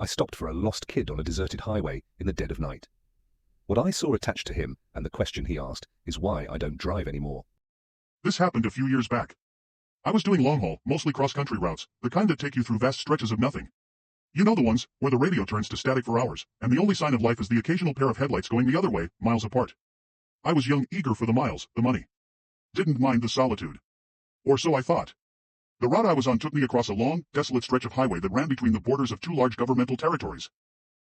I stopped for a lost kid on a deserted highway in the dead of night. What I saw attached to him and the question he asked is why I don't drive anymore. This happened a few years back. I was doing long haul, mostly cross-country routes, the kind that take you through vast stretches of nothing. You know the ones, where the radio turns to static for hours, and the only sign of life is the occasional pair of headlights going the other way, miles apart. I was young, eager for the miles, the money. Didn't mind the solitude. Or so I thought. The route I was on took me across a long, desolate stretch of highway that ran between the borders of two large governmental territories.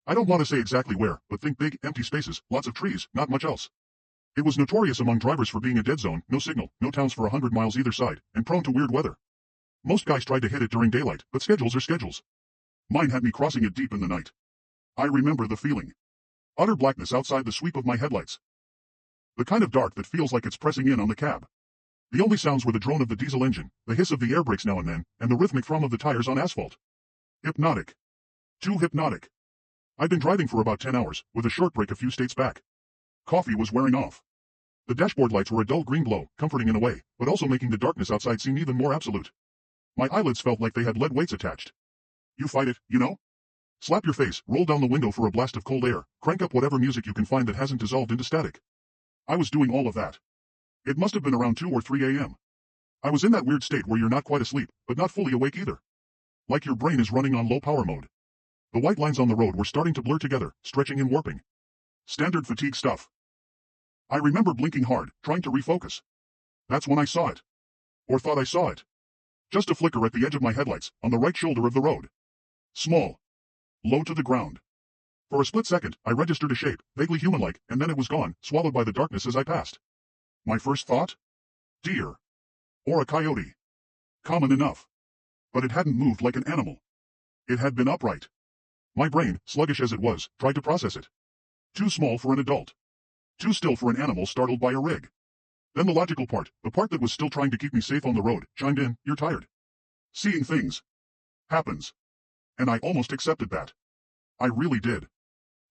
I don't want to say exactly where, but think big, empty spaces, lots of trees, not much else. It was notorious among drivers for being a dead zone, no signal, no towns for 100 miles either side, and prone to weird weather. Most guys tried to hit it during daylight, but schedules are schedules. Mine had me crossing it deep in the night. I remember the feeling. Utter blackness outside the sweep of my headlights. The kind of dark that feels like it's pressing in on the cab. The only sounds were the drone of the diesel engine, the hiss of the air brakes now and then, and the rhythmic thrum of the tires on asphalt. Hypnotic. Too hypnotic. I'd been driving for about 10 hours, with a short break a few states back. Coffee was wearing off. The dashboard lights were a dull green glow, comforting in a way, but also making the darkness outside seem even more absolute. My eyelids felt like they had lead weights attached. You fight it, you know? Slap your face, roll down the window for a blast of cold air, crank up whatever music you can find that hasn't dissolved into static. I was doing all of that. It must have been around 2 or 3 a.m. I was in that weird state where you're not quite asleep, but not fully awake either. Like your brain is running on low power mode. The white lines on the road were starting to blur together, stretching and warping. Standard fatigue stuff. I remember blinking hard, trying to refocus. That's when I saw it. Or thought I saw it. Just a flicker at the edge of my headlights, on the right shoulder of the road. Small. Low to the ground. For a split second, I registered a shape, vaguely human-like, and then it was gone, swallowed by the darkness as I passed. My first thought? Deer. Or a coyote. Common enough. But it hadn't moved like an animal. It had been upright. My brain, sluggish as it was, tried to process it. Too small for an adult. Too still for an animal startled by a rig. Then the logical part, the part that was still trying to keep me safe on the road, chimed in, you're tired. Seeing things. Happens. And I almost accepted that. I really did.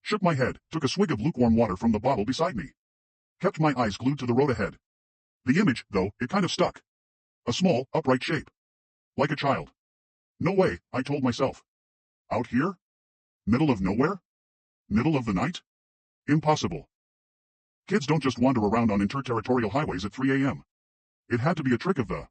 Shook my head, took a swig of lukewarm water from the bottle beside me. Kept my eyes glued to the road ahead. The image, though, it kind of stuck. A small, upright shape. Like a child. No way, I told myself. Out here? Middle of nowhere? Middle of the night? Impossible. Kids don't just wander around on interterritorial highways at 3 a.m. It had to be a trick of the